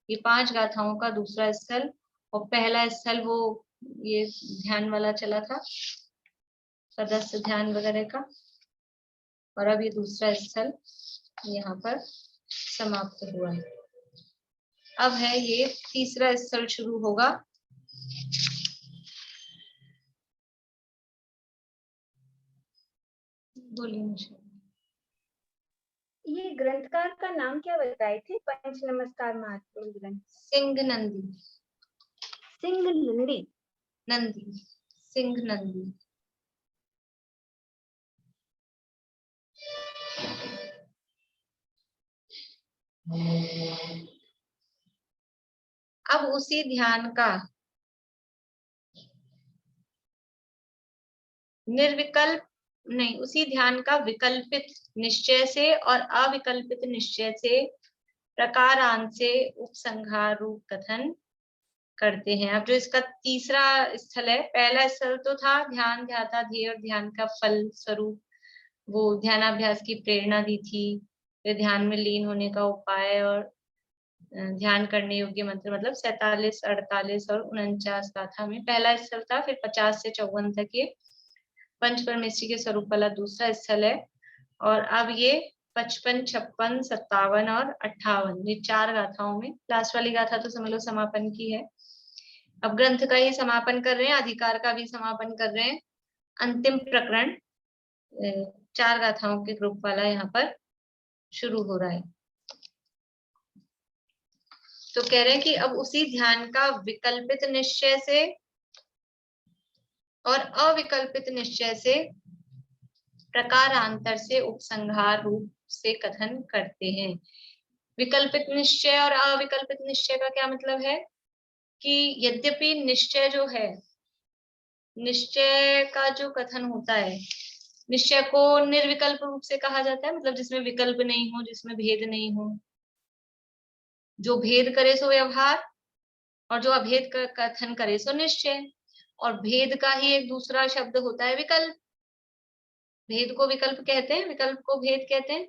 ये 5 गाथाओं का दूसरा स्थल, और पहला स्थल वो ये ध्यान वाला चला था, सदस्य ध्यान वगैरह का, और अब ये दूसरा स्थल यहाँ पर समाप्त हुआ है। अब है ये तीसरा स्थल शुरू होगा। बोलिए मुझे।
ये ग्रंथकार का नाम क्या बताए थे? पंच नमस्कार महात्म्य ग्रंथ।
सिंह नंदी।
सिंह नंदी।
नंदी, सिंह नंदी। अब उसी ध्यान का निर्विकल्प नहीं, उसी ध्यान का विकल्पित निश्चय से और अविकल्पित निश्चय से प्रकारांत से उपसंहार रूप कथन करते हैं। अब जो इसका तीसरा स्थल है, पहला स्थल तो था ध्यान, ध्याता, ध्येय और ध्यान का फल स्वरूप, वो ध्यानाभ्यास की प्रेरणा दी थी, फिर ध्यान में लीन होने का उपाय और ध्यान करने योग्य मंत्र, मतलब 47, 48 और 49 गाथा में पहला स्थल था। फिर 50 से 54 तक ये पंचपरमेष्ठी के स्वरूप वाला दूसरा स्थल है। और अब ये 55, 56, 57 और 58, ये 4 गाथाओं में, लास्ट वाली गाथा तो समझ लो समापन की है। अब ग्रंथ का ही समापन कर रहे हैं, अधिकार का भी समापन कर रहे हैं। अंतिम प्रकरण 4 गाथाओं के ग्रुप वाला यहाँ पर शुरू हो रहा है। तो कह रहे हैं कि अब उसी ध्यान का विकल्पित निश्चय से और अविकल्पित निश्चय से प्रकारांतर से उपसंहार रूप से कथन करते हैं। विकल्पित निश्चय और अविकल्पित निश्चय का क्या मतलब है कि यद्यपि निश्चय जो है, निश्चय का जो कथन होता है, निश्चय को निर्विकल्प रूप से कहा जाता है, मतलब जिसमें विकल्प नहीं हो, जिसमें भेद नहीं हो, जो भेद करे सो व्यवहार और जो अभेद का कथन करे सो निश्चय। और भेद का ही एक दूसरा शब्द होता है विकल्प। भेद को विकल्प कहते हैं, विकल्प को भेद कहते हैं।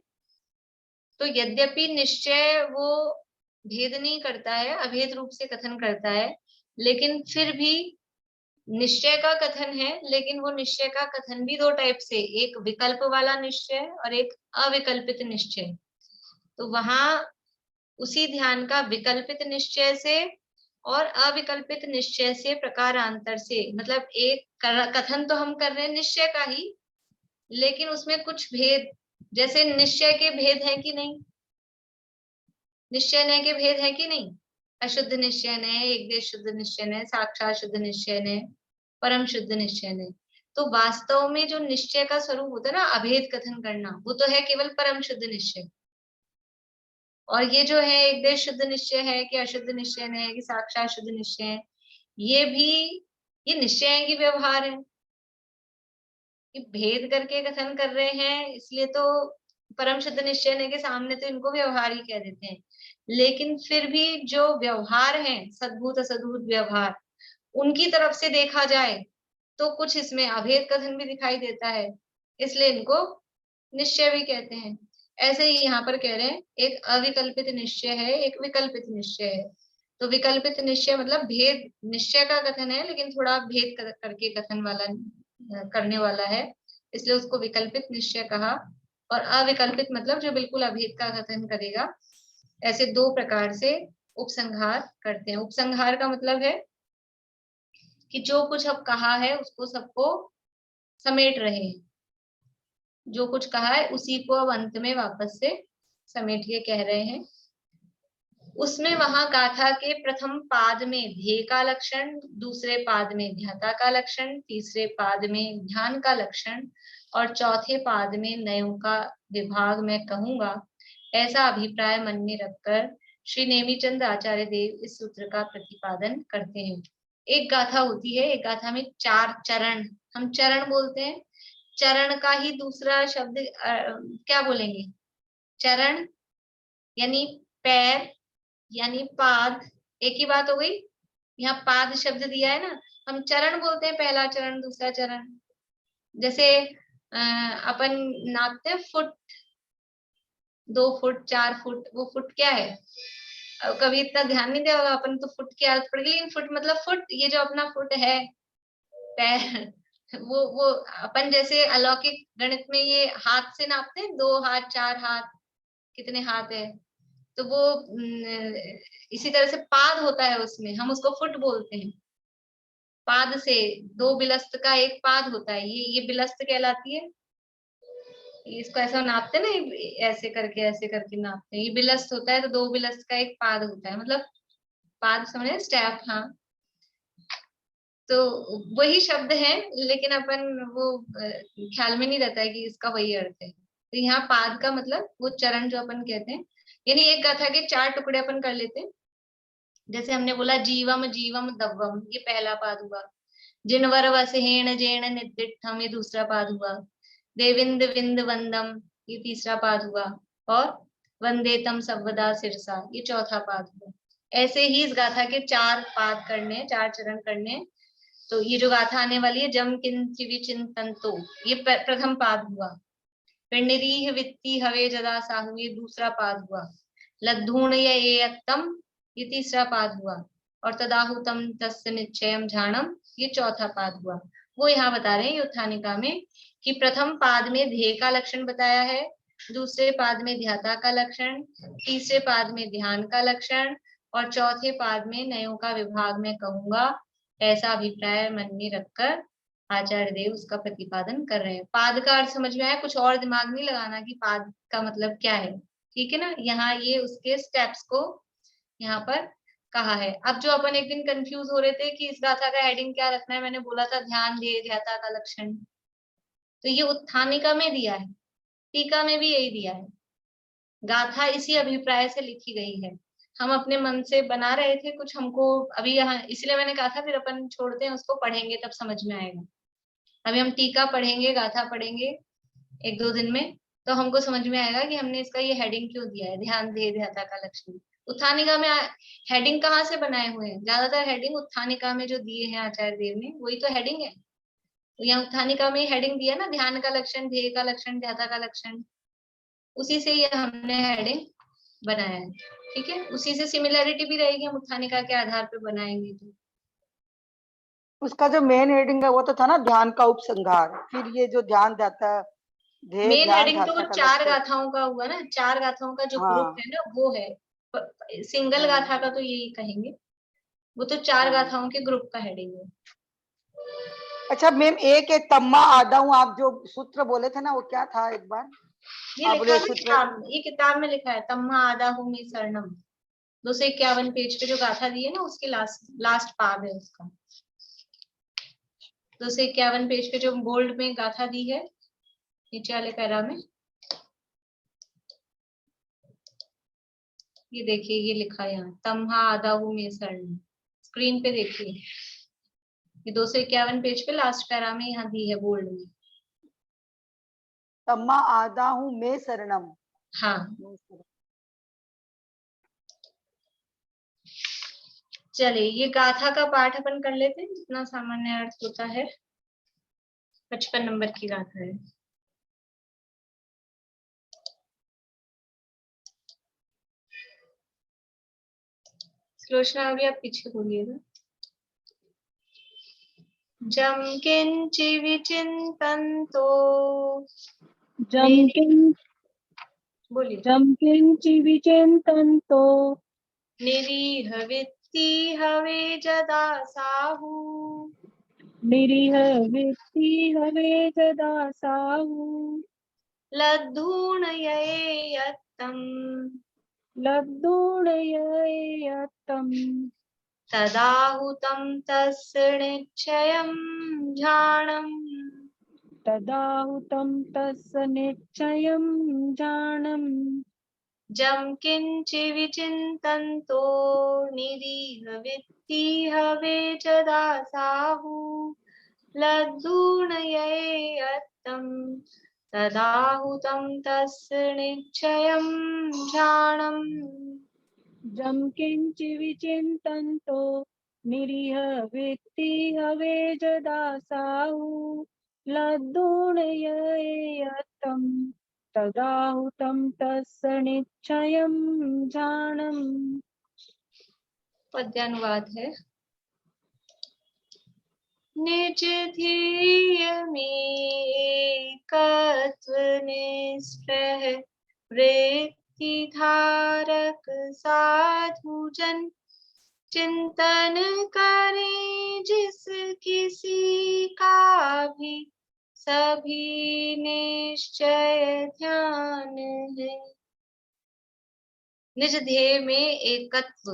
तो यद्यपि निश्चय वो भेद नहीं करता है, अभेद रूप से कथन करता है, लेकिन फिर भी निश्चय का कथन है। लेकिन वो निश्चय का कथन भी 2 टाइप से, एक विकल्प वाला निश्चय और एक अविकल्पित निश्चय। तो वहां उसी ध्यान का विकल्पित निश्चय से और अविकल्पित निश्चय से प्रकारांतर से, मतलब एक कथन तो हम कर रहे हैं निश्चय का ही, लेकिन उसमें कुछ भेद, जैसे निश्चय के भेद है कि नहीं, निश्चय नय के भेद है कि नहीं, अशुद्ध निश्चय नय, एक देश शुद्ध निश्चय नय, साक्षात शुद्ध निश्चय नय, परम शुद्ध निश्चय नय। तो वास्तव में जो निश्चय का स्वरूप होता है ना, अभेद कथन करना, वो तो है केवल परम शुद्ध निश्चय। और ये जो है एक देश शुद्ध निश्चय है कि अशुद्ध निश्चय है कि साक्षात शुद्ध निश्चय है, ये भी ये निश्चय है कि व्यवहार है, कि भेद करके कथन कर रहे हैं, इसलिए तो परम शुद्ध निश्चय के सामने तो इनको व्यवहार ही कह देते हैं। लेकिन फिर भी जो व्यवहार है, सद्भूत असद्भूत व्यवहार, उनकी तरफ से देखा जाए तो कुछ इसमें अभेद कथन भी दिखाई देता है, इसलिए इनको निश्चय भी कहते हैं। ऐसे ही यहाँ पर कह रहे हैं एक अविकल्पित निश्चय है, एक विकल्पित निश्चय है। तो विकल्पित निश्चय मतलब भेद, निश्चय का कथन है लेकिन थोड़ा भेद करके कथन वाला करने वाला है, इसलिए उसको विकल्पित निश्चय कहा। और अविकल्पित मतलब जो बिल्कुल अभेद का कथन करेगा। ऐसे 2 प्रकार से उपसंहार करते हैं। उपसंहार का मतलब है कि जो कुछ अब कहा है उसको सबको समेट रहे हैं, जो कुछ कहा है उसी को अब अंत में वापस से समेट के कह रहे हैं। उसमें वहां गाथा के प्रथम पाद में ध्येय का लक्षण, दूसरे पाद में ध्याता का लक्षण, तीसरे पाद में ध्यान का लक्षण और चौथे पाद में नयों का विभाग मैं कहूंगा, ऐसा अभिप्राय मन में रखकर श्री नेमीचंद आचार्य देव इस सूत्र का प्रतिपादन करते हैं। एक गाथा होती है, एक गाथा में 4 चरण, हम चरण बोलते हैं। चरण का ही दूसरा शब्द क्या बोलेंगे? चरण यानी पैर यानी पाद, एक ही बात हो गई। यहाँ पाद शब्द दिया है ना, हम चरण बोलते हैं, पहला चरण दूसरा चरण। जैसे अपन नापते हैं फुट, 2 फुट 4 फुट, वो फुट क्या है? कभी इतना ध्यान नहीं दिया होगा अपन तो फुट की आदत पड़ गई, लेकिन फुट मतलब फुट, ये जो अपना फुट है पैर, वो अपन जैसे अलौकिक गणित में ये हाथ से नापते हैं, 2 हाथ 4 हाथ, कितने हाथ है, तो वो इसी तरह से पाद होता है, उसमें हम उसको फुट बोलते हैं। पाद से 2 बिलस्त का एक पाद होता है, ये बिलस्त कहलाती है। इसको ऐसा नापते ना, ऐसे करके नापते हैं, ये बिलस्त होता है, तो 2 बिलस्त का एक पाद होता है, मतलब पाद समझे, स्टेप। हाँ, तो वही शब्द है, लेकिन अपन वो ख्याल में नहीं रहता है कि इसका वही अर्थ है। तो यहाँ पाद का मतलब वो चरण जो अपन कहते हैं, यानी एक गाथा के 4 टुकड़े अपन कर लेते हैं। जैसे हमने बोला जीवम जीवम दव्वम, ये पहला पाद हुआ। जिनवर वसहेण जेण निर्दिष्टम, ये दूसरा पाद हुआ। देविंद विंद वंदम, ये तीसरा पाद हुआ। और वंदेतम सर्वदा सिरसा, ये चौथा पाद हुआ। ऐसे ही इस गाथा के 4 पाद करने, 4 चरण करने। तो ये जो गाथा आने वाली है, जम किंचि विचिंतन्तो, ये प्रथम पाद हुआ। फिर निरीह वित्ती हवे जदा साहु, ये दूसरा पाद हुआ। लद्धूण येयत्तम, ये तीसरा पाद हुआ। और तदाहुतम तस्य निश्चयम झाणम, ये चौथा पाद हुआ। वो यहाँ बता रहे हैं उत्थानिका में कि प्रथम पाद में ध्येय का लक्षण बताया है, दूसरे पाद में ध्याता का लक्षण, तीसरे पाद में ध्यान का लक्षण, और चौथे पाद में नयों का विभाग में कहूंगा, ऐसा अभिप्राय मन में रखकर आचार्य देव उसका प्रतिपादन कर रहे हैं। पाद का अर्थ समझ में आया? कुछ और दिमाग नहीं लगाना कि पाद का मतलब क्या है, ठीक है ना। यहाँ ये उसके स्टेप्स को यहाँ पर कहा है। अब जो अपन एक दिन कंफ्यूज हो रहे थे कि इस गाथा का हेडिंग क्या रखना है, मैंने बोला था ध्यान ध्येय ध्याता का लक्षण, तो ये उत्थानिका में दिया है, टीका में भी यही दिया है। गाथा इसी अभिप्राय से लिखी गई है। हम अपने मन से बना रहे थे कुछ, हमको अभी यहाँ इसलिए मैंने कहा था फिर अपन छोड़ते हैं उसको, पढ़ेंगे तब समझ में आएगा। अभी हम टीका पढ़ेंगे, गाथा पढ़ेंगे 1-2 दिन में, तो हमको समझ में आएगा कि हमने इसका ये हेडिंग क्यों दिया है, ध्यान ध्येय ध्याता का लक्षण। उत्थानिका में हेडिंग कहाँ से बनाए हुए हैं? ज्यादातर हेडिंग उत्थानिका में जो दिए हैं आचार्य देव ने, वही तो हेडिंग है। तो यहाँ उत्थानिका में हेडिंग दिया ना, ध्यान का लक्षण, ध्येय का लक्षण, ध्याता का लक्षण, उसी से ये हमने हेडिंग बनाया है, ठीक है। उसी से सिमिलैरिटी भी रहेगी, हम उत्थानिका के आधार पर बनाएंगे तो।
उसका जो मेन हेडिंग है वो तो था ना ध्यान का उपसंहार, फिर ये जो ध्यान जाता ध्येय
मेन
ध्यान
हेडिंग तो वो
धाता का
4
लक्ष्य।
गाथाओं का हुआ ना, 4 गाथाओं का जो ग्रुप
हाँ
है ना वो है। सिंगल गाथा का तो यही कहेंगे, वो तो 4
हाँ।
गाथाओं के ग्रुप का हेडिंग है।
अच्छा मैम, एक एक तम्मा आदा हूँ, आप जो सूत्र बोले थे ना वो क्या था एक बार?
ये
आप
लिखा
बोले
है
सूत्र।
किताब में, ये किताब में लिखा है, तम्मा आदा हूँ मैं शरणम। 251 पेज पे जो गाथा दी है ना, उसके लास्ट पाद है उसका। 251 पेज पे जो बोल्ड में गाथा दी है, नीचे वाले पैरा में, ये देखिए ये लिखा है यहाँ, तम्हा आदा हूँ मैं शरणम। स्क्रीन पे देखिए, ये 251 पेज पे लास्ट पैरा में यहाँ दी है बोल्ड में।
तम्मा आदा हूँ मैं शरणम।
हाँ, चलिए ये गाथा का पाठ अपन कर लेते हैं, जितना सामान्य अर्थ होता है। 55 नंबर की गाथा है। सुलोचना अभी आप पीछे बोलिएगा। जम किंचि विचिन्तन्तो, बोलिए।
जम किंचि विचिन्तन्तो
निरीह वित्ति हवे जदा साहु,
निरीह वित्ति हवे जदा साहु
लद्धूणयेयत्तं,
लब्धूणयेयत्तं
तदाहुतं तस्य निश्चयं झाणम्।
तदाहुतं तस्य निश्चयं जानम्।
जम किंचि विचिन्तन्तो निरीह वित्तिहवे जदासाहु लद्धूणयेऽत्तं तदाहुतं तस्य निश्चयं ध्यानम्।
जम किंचि विचिन्तन्तो निरीह वित्ति हवे जदासाहु लद्धूणयेऽत्तं तदाहुतं तस्य निश्चयं ध्यानम्।
पद्यानुवाद है। निज ध्येय में एकत्व निष्प्रह वृत्ति धारक साधु जन चिंतन करें जिस किसी का भी सभी निश्चय ध्यान है। निज ध्येय में एकत्व,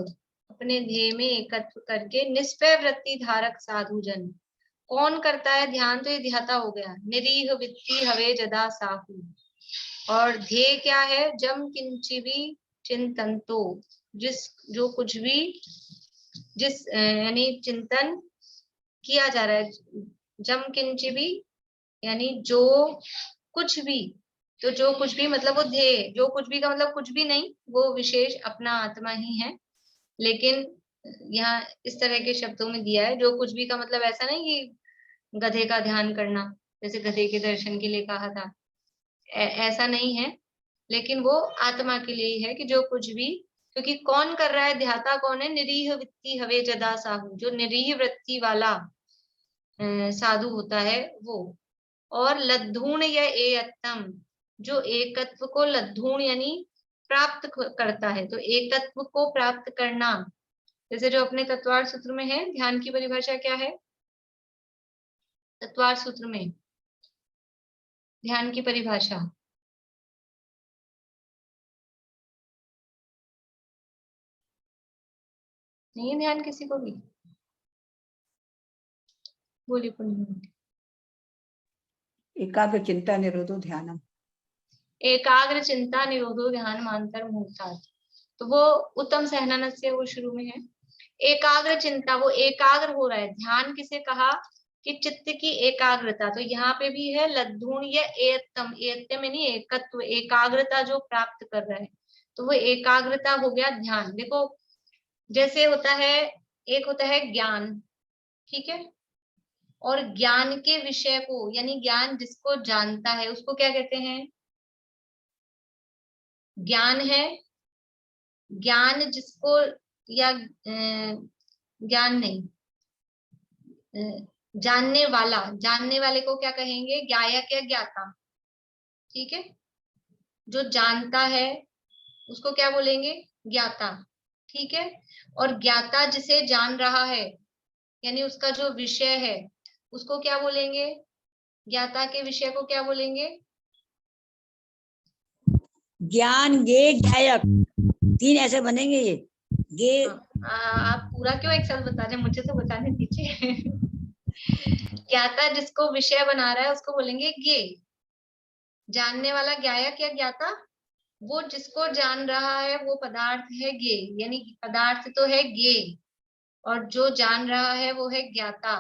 अपने ध्येय में एकत्व करके निष्पय वृत्ति धारक साधु जन, कौन करता है ध्यान? तो ये ध्याता हो गया। निरीह वित्ति हवे जदा साहू, और ध्येय क्या है? जम किंचिवी चिंतनतो, जो कुछ भी जिस यानी चिंतन किया जा रहा है। जम किंचिवी यानी जो कुछ भी, तो जो कुछ भी मतलब वो ध्येय, जो कुछ भी का मतलब कुछ भी नहीं, वो विशेष अपना आत्मा ही है। लेकिन यहाँ इस तरह के शब्दों में दिया है, जो कुछ भी का मतलब ऐसा नहीं कि गधे का ध्यान करना, जैसे गधे के दर्शन के लिए कहा था, ऐसा नहीं है। लेकिन वो आत्मा के लिए ही है कि जो कुछ भी, क्योंकि कौन कर रहा है? ध्याता कौन है? निरीह वित्ति हवे जदा साहू, जो निरीह वृत्ति वाला साधु होता है वो। और लद्धूण या एकत्तम, जो एकत्व को लद्धूण यानी प्राप्त करता है। तो एकत्व को प्राप्त करना, जैसे जो अपने तत्वार्थ सूत्र में है, ध्यान की परिभाषा क्या है? तत्वार्थ सूत्र में ध्यान की परिभाषा नहीं है ध्यान किसी को भी? बोलिए पूर्णिमा।
एकाग्र चिंता निरोधो ध्यानम।
एकाग्र चिंता निरोधो ध्यान मांतर मुहूर्तात्, तो वो उत्तम सहनन से वो शुरू में है। एकाग्र चिंता, वो एकाग्र हो रहा है। ध्यान किसे कहा? कि चित्त की एकाग्रता। तो यहाँ पे भी है लद्धूण या एयत्तम, एयत्तम यानी एकत्व, एकाग्रता जो प्राप्त कर रहा है, तो वो एकाग्रता हो गया ध्यान। देखो जैसे होता है, एक होता है ज्ञान, ठीक है, और ज्ञान के विषय को यानी ज्ञान जिसको जानता है उसको क्या कहते हैं? ज्ञान है। ज्ञान जिसको, या ज्ञान नहीं, जानने वाला, जानने वाले को क्या कहेंगे? ज्ञायक या ज्ञाता, ठीक है। जो जानता है उसको क्या बोलेंगे? ज्ञाता, ठीक है। और ज्ञाता जिसे जान रहा है यानी उसका जो विषय है उसको क्या बोलेंगे? ज्ञाता के विषय को क्या बोलेंगे?
ज्ञान गे ज्ञायक, तीन ऐसे बनेंगे ये गे।
आप पूरा क्यों एक साथ बता रहे हैं? मुझे तो बताने दीजिए। ज्ञाता जिसको विषय बना रहा है उसको बोलेंगे गे। जानने वाला ज्ञायक या ज्ञाता, वो जिसको जान रहा है वो पदार्थ है गे, यानी पदार्थ तो है गे, और जो जान रहा है वो है ज्ञाता।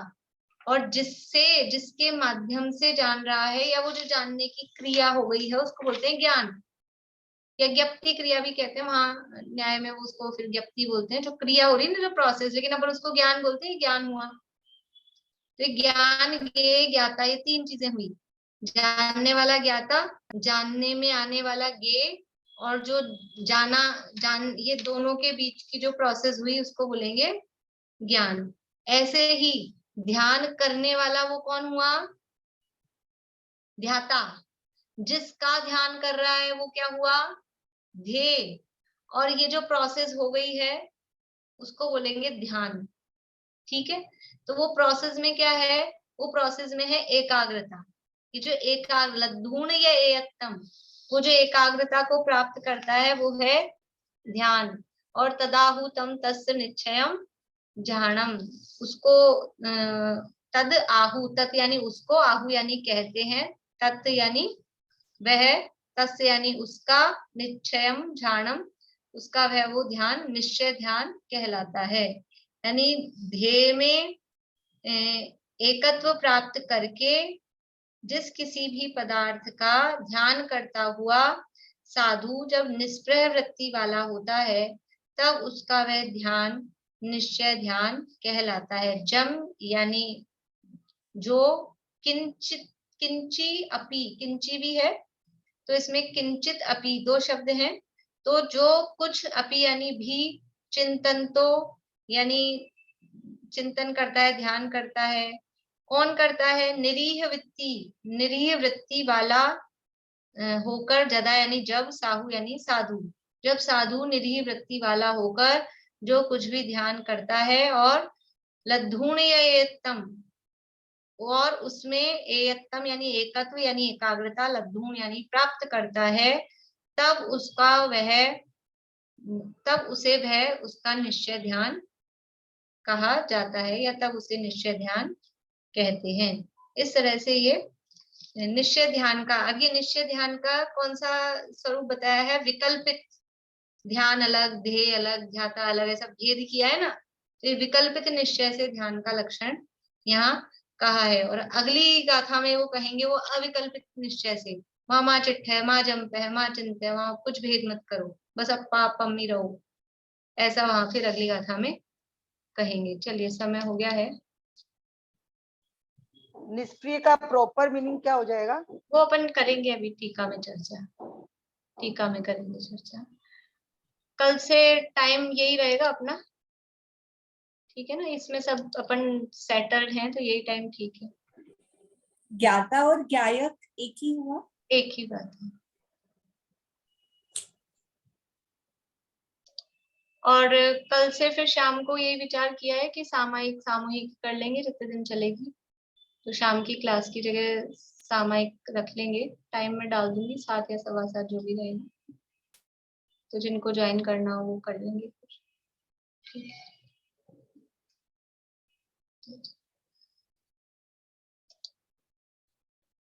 और जिससे, जिसके माध्यम से जान रहा है, या वो जो जानने की क्रिया हो गई है उसको बोलते हैं ज्ञान, या ज्ञप्ति क्रिया भी कहते हैं। वहां न्याय में वो उसको फिर ज्ञप्ति बोलते हैं, जो क्रिया हो रही है ना, जो प्रोसेस, लेकिन अपन उसको ज्ञान बोलते हैं, ज्ञान हुआ। तो ज्ञान गे ज्ञाता, ये तीन चीजें हुई। जानने वाला ज्ञाता, जानने में आने वाला गे, और जो जान, ये दोनों के बीच की जो प्रोसेस हुई उसको बोलेंगे ज्ञान। ऐसे ही ध्यान करने वाला वो कौन हुआ? ध्याता। जिसका ध्यान कर रहा है वो क्या हुआ? ध्येय। और ये जो प्रोसेस हो गई है उसको बोलेंगे ध्यान, ठीक है। तो वो प्रोसेस में क्या है? वो प्रोसेस में है एकाग्रता। ये जो एकाग्र लद्धूण या एयत्तम, वो जो एकाग्रता को प्राप्त करता है वो है ध्यान। और तदाहु तम तस्य निश्चयम ध्यानम, उसको तद आहु, तत् यानी उसको, आहु यानी कहते हैं, तत् यानी वह, तस्य यानी उसका, निश्चयम ध्यानम उसका वह वो ध्यान, निश्चय ध्यान कहलाता है। यानी ध्येय में एकत्व प्राप्त करके जिस किसी भी पदार्थ का ध्यान करता हुआ साधु जब निष्प्रह वृत्ति वाला होता है तब उसका वह ध्यान निश्चय ध्यान कहलाता है। जम यानी जो, किंचित किंची अपि, किंची भी है तो इसमें किंचित अपि दो शब्द हैं। तो जो कुछ अपि यानी भी, चिंतन तो यानी चिंतन करता है, ध्यान करता है। कौन करता है? निरीह वृत्ति वाला होकर, जदा यानी जब, साहू यानी साधु, जब साधु निरीह वृत्ति वाला होकर जो कुछ भी ध्यान करता है और लद्धूणयेत्तम, और उसमें एयत्तम यानी एकत्व यानी एकाग्रता, लद्धूण यानी प्राप्त करता है, तब उसे वह उसका निश्चय ध्यान कहा जाता है, या तब उसे निश्चय ध्यान कहते हैं। इस तरह से ये निश्चय ध्यान का, अब ये निश्चय ध्यान का कौन सा स्वरूप बताया है? विकल्पित ध्यान अलग, ध्येय अलग, ध्याता अलग, ऐसा भेद किया है ना। तो ये विकल्पित निश्चय से ध्यान का लक्षण यहाँ कहा है। और अगली गाथा में वो कहेंगे वो अविकल्पित निश्चय से, माँ चिट्ठ है, माँ जंप है, माँ चिंत है, वहां कुछ भेद मत करो, बस अप्पा पम्मी रहो, ऐसा वहां फिर अगली गाथा में कहेंगे। चलिए समय हो गया है।
निष्क्रिय का प्रॉपर मीनिंग क्या हो जाएगा?
वो अपन करेंगे अभी टीका में चर्चा, टीका में करेंगे चर्चा। कल से टाइम यही रहेगा अपना, ठीक है ना? इसमें सब अपन सेटल्ड हैं तो यही टाइम ठीक है।
ज्ञाता और ज्ञायक एक ही हुआ?
एक ही बात है। और कल से फिर शाम को यही विचार किया है कि सामूहिक कर लेंगे जितने दिन चलेगी। तो शाम की क्लास की जगह सामयिक रख लेंगे, टाइम में डाल दूंगी 7 या 7:15 जो भी रहेगा। तो जिनको ज्वाइन करना हो वो कर लेंगे। ठीक है।